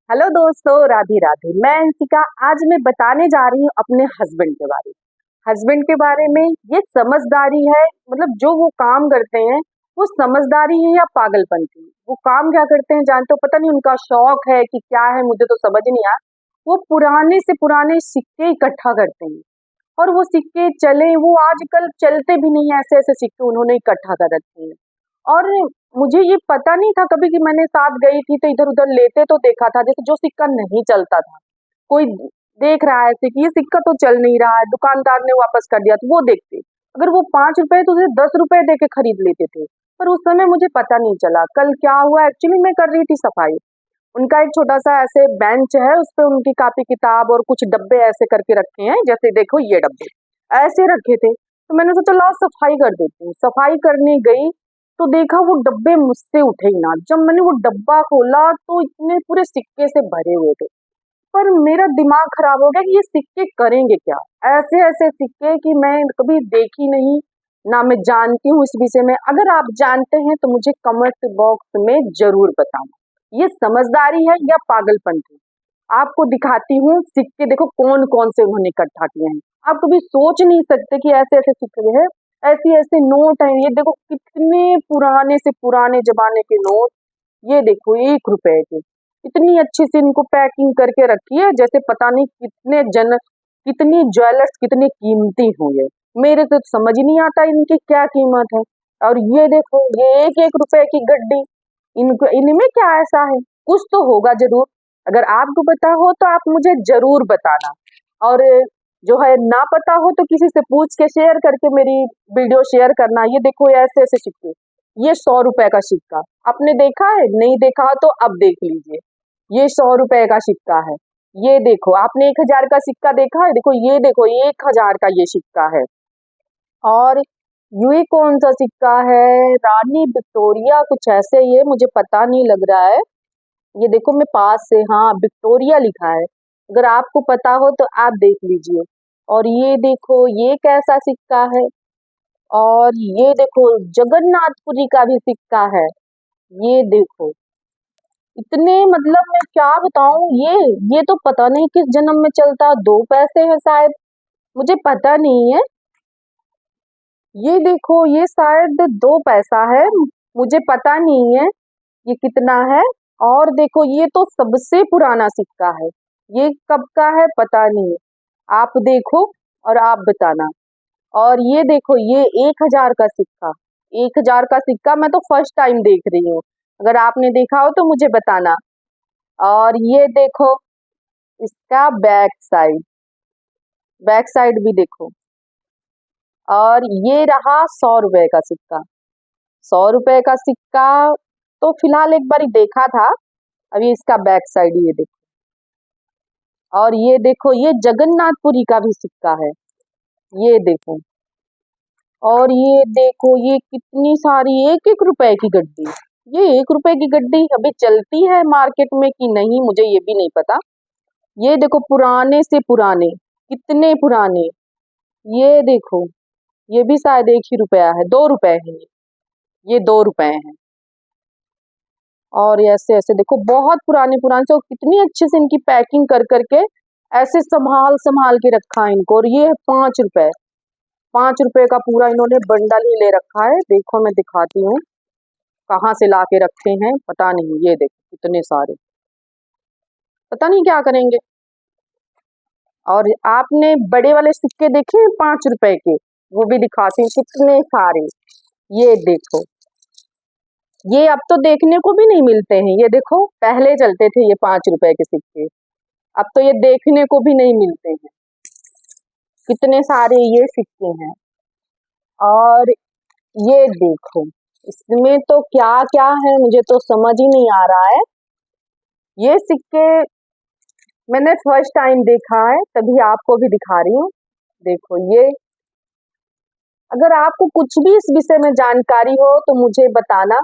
Hello दोस्तों, राधे राधे। मैं अंशिका। आज मैं बताने जा रही हूँ अपने हस्बैंड के बारे में। हस्बैंड के बारे में ये समझदारी है, मतलब जो वो काम करते हैं वो समझदारी है या पागलपंती। वो काम क्या करते हैं जानते हो? पता नहीं उनका शौक है कि क्या है, मुझे तो समझ नहीं आया। वो पुराने से पुराने सिक्के इकट्ठा करते हैं और वो सिक्के चले, वो आजकल चलते भी नहीं है, ऐसे ऐसे सिक्के उन्होंने इकट्ठा कर रखे हैं। और मुझे ये पता नहीं था कभी कि मैंने साथ गई थी तो इधर उधर लेते तो देखा था, जैसे जो सिक्का नहीं चलता था, कोई देख रहा है ऐसे कि ये सिक्का तो चल नहीं रहा है, दुकानदार ने वापस कर दिया, तो वो देखते। अगर वो 5 रुपए तो उसे 10 रुपए दे के खरीद लेते थे। पर उस समय मुझे पता नहीं चला। कल क्या हुआ, एक्चुअली मैं कर रही थी सफाई। उनका एक छोटा सा ऐसे बेंच है, उस पे उनकी कापी किताब और कुछ डब्बे ऐसे करके रखे हैं, जैसे देखो ये डब्बे ऐसे रखे थे। तो मैंने सोचा लाओ सफाई कर देती हूँ। सफाई करने गई तो देखा वो डब्बे मुझसे उठे ही ना। जब मैंने वो डब्बा खोला तो इतने पूरे सिक्के से भरे हुए थे। पर मेरा दिमाग खराब हो गया कि ये सिक्के करेंगे क्या। ऐसे ऐसे सिक्के कि मैं कभी देखी नहीं, ना मैं जानती हूँ इस विषय में। अगर आप जानते हैं तो मुझे कमेंट बॉक्स में जरूर बताना, ये समझदारी है या पागलपन थी। आपको दिखाती हूँ सिक्के, देखो कौन कौन से उन्होंने इकट्ठा किए हैं। आप कभी सोच नहीं सकते कि ऐसे ऐसे सिक्के हैं, ऐसे ऐसे नोट हैं। ये देखो कितने पुराने से पुराने जमाने के नोट। ये देखो 1 रुपए के, इतनी अच्छी से इनको पैकिंग करके रखी है, जैसे पता नहीं कितनी ज्वेलर्स कितने कीमती होंगे। मेरे तो समझ ही नहीं आता इनकी क्या कीमत है। और ये देखो ये 1 1 रुपए की गड्डी, इनको इनमें क्या ऐसा है, कुछ तो होगा जरूर। अगर आपको पता हो तो आप मुझे जरूर बताना। और जो है ना पता हो तो किसी से पूछ के शेयर करके मेरी वीडियो शेयर करना। ये देखो ये ऐसे ऐसे सिक्के, ये 100 रुपए का सिक्का आपने देखा है? नहीं देखा हो तो अब देख लीजिए। ये 100 रुपए का सिक्का है। ये देखो आपने 1 हजार का सिक्का देखा है? देखो ये देखो 1 हजार का ये सिक्का है। और ये कौन सा सिक्का है? रानी विक्टोरिया कुछ ऐसे ही है, मुझे पता नहीं लग रहा है। ये देखो मैं पास से, हाँ विक्टोरिया लिखा है। अगर आपको पता हो तो आप देख लीजिए। और ये देखो ये कैसा सिक्का है। और ये देखो जगन्नाथपुरी का भी सिक्का है। ये देखो इतने, मतलब मैं क्या बताऊं। ये तो पता नहीं किस जन्म में चलता, 2 पैसे है शायद, मुझे पता नहीं है। ये देखो ये शायद 2 पैसा है, मुझे पता नहीं है ये कितना है। और देखो ये तो सबसे पुराना सिक्का है, ये कब का है पता नहीं। आप देखो और आप बताना। और ये देखो ये 1 हजार का सिक्का, 1 हजार का सिक्का मैं तो फर्स्ट टाइम देख रही हूँ। अगर आपने देखा हो तो मुझे बताना। और ये देखो इसका बैक साइड भी देखो। और ये रहा 100 रुपए का सिक्का। 100 रुपए का सिक्का तो फिलहाल एक बार देखा था। अभी इसका बैक साइड ये देखो। और ये देखो ये जगन्नाथपुरी का भी सिक्का है। ये देखो। और ये देखो ये कितनी सारी 1 1 रुपए की गड्डी। ये 1 रुपए की गड्डी अभी चलती है मार्केट में कि नहीं, मुझे ये भी नहीं पता। ये देखो पुराने से पुराने, कितने पुराने। ये देखो ये भी शायद 1 ही रुपया है, 2 रुपए है ये 2 रुपए हैं। और ऐसे ऐसे देखो बहुत पुराने पुराने से, और कितनी अच्छे से इनकी पैकिंग कर करके ऐसे संभाल संभाल के रखा है इनको। और ये है 5 रुपए, 5 रुपए का पूरा इन्होंने बंडल ही ले रखा है। देखो मैं दिखाती हूँ कहाँ से ला के रखे हैं पता नहीं। ये देखो कितने सारे, पता नहीं क्या करेंगे। और आपने बड़े वाले सिक्के देखे हैं 5 रुपए के? वो भी दिखाती हूँ कितने सारे। ये देखो ये अब तो देखने को भी नहीं मिलते हैं। ये देखो पहले चलते थे ये 5 रुपए के सिक्के, अब तो ये देखने को भी नहीं मिलते हैं। कितने सारे ये सिक्के हैं। और ये देखो इसमें तो क्या क्या है मुझे तो समझ ही नहीं आ रहा है। ये सिक्के मैंने फर्स्ट टाइम देखा है, तभी आपको भी दिखा रही हूँ। देखो ये, अगर आपको कुछ भी इस विषय में जानकारी हो तो मुझे बताना।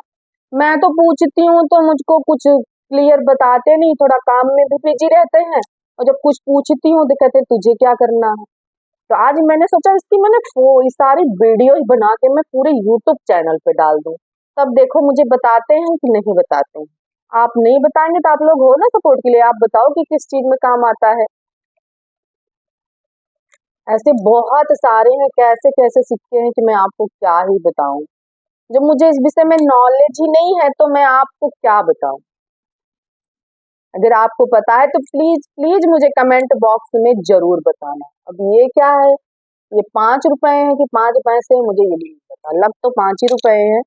मैं तो पूछती हूँ तो मुझको कुछ क्लियर बताते नहीं, थोड़ा काम में भी बिजी रहते हैं। और जब कुछ पूछती हूँ तो कहते तुझे क्या करना है। तो आज मैंने सोचा इसकी मैंने ये सारी वीडियो ही बना के मैं पूरे यूट्यूब चैनल पे डाल दूं, तब देखो मुझे बताते हैं कि नहीं बताते हैं। आप नहीं बताएंगे तो आप लोग हो ना सपोर्ट के लिए, आप बताओ कि किस चीज में काम आता है। ऐसे बहुत सारे हैं, कैसे कैसे सिक्के हैं कि मैं आपको क्या ही बताऊं। जब मुझे इस विषय में नॉलेज ही नहीं है तो मैं आपको क्या बताऊं। अगर आपको पता है तो प्लीज प्लीज मुझे कमेंट बॉक्स में जरूर बताना। अब ये क्या है, ये 5 रुपए हैं कि 5 पैसे हैं, मुझे ये भी नहीं पता, लग तो 5 ही रुपए हैं।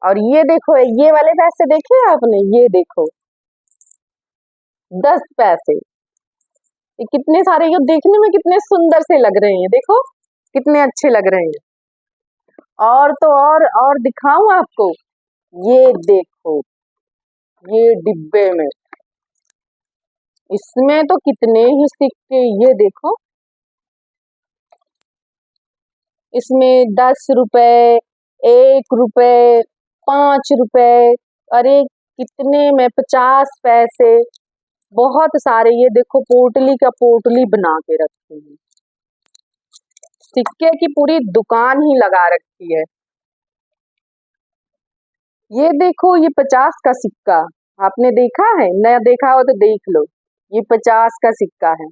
और ये देखो, ये वाले पैसे देखे आपने, ये देखो 10 पैसे। ये कितने सारे, ये देखने में कितने सुंदर से लग रहे हैं, देखो कितने अच्छे लग रहे हैं। और तो और दिखाऊं आपको, ये देखो, ये डिब्बे में, इसमें तो कितने ही सिक्के, ये देखो इसमें 10 रुपए, 1 रुपए, 5 रुपए, अरे कितने में 50 पैसे, बहुत सारे। ये देखो पोटली का पोटली बना के रखी है, सिक्के की पूरी दुकान ही लगा रखी है। ये देखो, ये 50 का सिक्का, आपने देखा है? नया देखा हो तो देख लो, ये 50 का सिक्का है।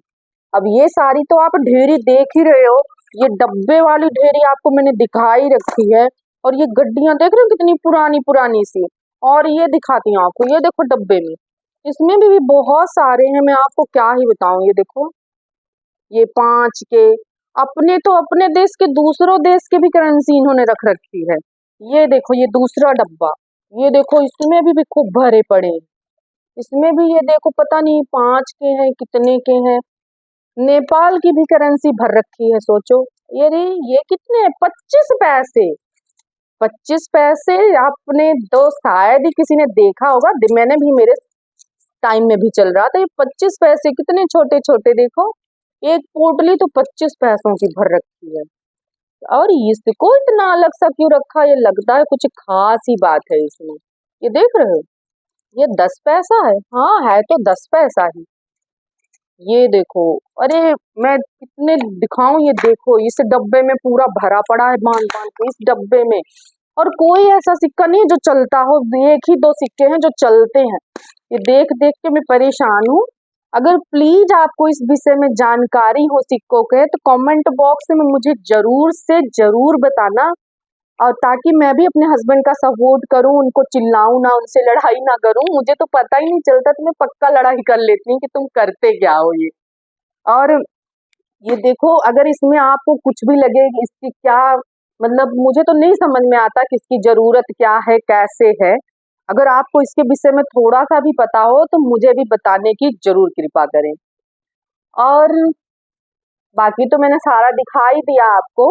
अब ये सारी तो आप ढेरी देख ही रहे हो, ये डब्बे वाली ढेरी आपको मैंने दिखाई रखी है। और ये गड्डियां देख रहे हो कितनी पुरानी पुरानी सी। और ये दिखाती हूँ आपको, ये देखो डब्बे में, इसमें भी बहुत सारे हैं, मैं आपको क्या ही बताऊं। ये देखो, ये 5 के, अपने तो अपने देश के, दूसरों देश के भी करेंसी इन्होंने रख रखी है। ये देखो, ये दूसरा डब्बा, ये देखो इसमें भी खूब भरे पड़े हैं। इसमें भी ये देखो, पता नहीं 5 के हैं कितने के हैं। नेपाल की भी करेंसी भर रखी है, सोचो। ये रे, ये कितने, 25 पैसे। 25 पैसे आपने तो शायद ही किसी ने देखा होगा, मैंने भी, मेरे टाइम में भी चल रहा था ये 25 पैसे, कितने छोटे छोटे, देखो एक पोटली तो 25 पैसों की भर रखी है। और इसको इतना अलग सा क्यों रखा, ये लगता है कुछ खास ही बात है इसमें। ये देख रहे हो, ये 10 पैसा है, हाँ है तो 10 पैसा ही। ये देखो, अरे मैं कितने दिखाऊं, ये देखो इस डब्बे में पूरा भरा पड़ा है, बांध बांध के इस डब्बे में। और कोई ऐसा सिक्का नहीं है जो चलता हो, एक ही दो सिक्के हैं जो चलते हैं। ये देख देख के मैं परेशान हूँ। अगर प्लीज आपको इस विषय में जानकारी हो सिक्कों के, तो कमेंट बॉक्स में मुझे जरूर से जरूर बताना, और ताकि मैं भी अपने हस्बैंड का सपोर्ट करूं, उनको चिल्लाऊं ना, उनसे लड़ाई ना करूं। मुझे तो पता ही नहीं चलता, तो मैं पक्का लड़ाई कर लेती हूँ कि तुम करते क्या हो ये। और ये देखो, अगर इसमें आपको कुछ भी लगे इसकी क्या, मतलब मुझे तो नहीं समझ में आता कि इसकी जरूरत क्या है, कैसे है। अगर आपको इसके विषय में थोड़ा सा भी पता हो तो मुझे भी बताने की जरूर कृपा करें। और बाकी तो मैंने सारा दिखा ही दिया आपको।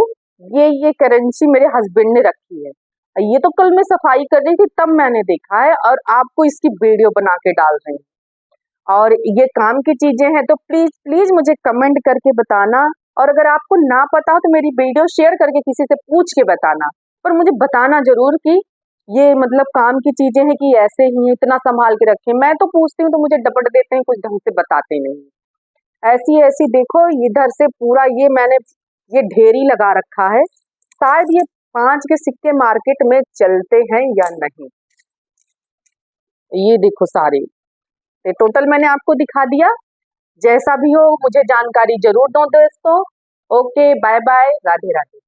ये करेंसी मेरे हस्बैंड ने रखी है, ये तो कल मैं सफाई कर रही थी तब मैंने देखा है, और आपको इसकी वीडियो बना के डाल रही हूँ। और ये काम की चीजें हैं तो प्लीज प्लीज मुझे कमेंट करके बताना। और अगर आपको ना पता हो तो मेरी वीडियो शेयर करके किसी से पूछ के बताना, पर मुझे बताना जरूर कि ये मतलब काम की चीजें हैं कि ऐसे ही हैं, इतना संभाल के रखें। मैं तो पूछती हूँ तो मुझे डपट देते हैं, कुछ ढंग से बताते नहीं। ऐसी ऐसी देखो, इधर से पूरा ये मैंने ये ढेरी लगा रखा है। शायद ये 5 के सिक्के मार्केट में चलते हैं या नहीं। ये देखो सारे, ये टोटल मैंने आपको दिखा दिया। जैसा भी हो मुझे जानकारी जरूर दो दोस्तों। Okay, bye bye, Radhe Radhe.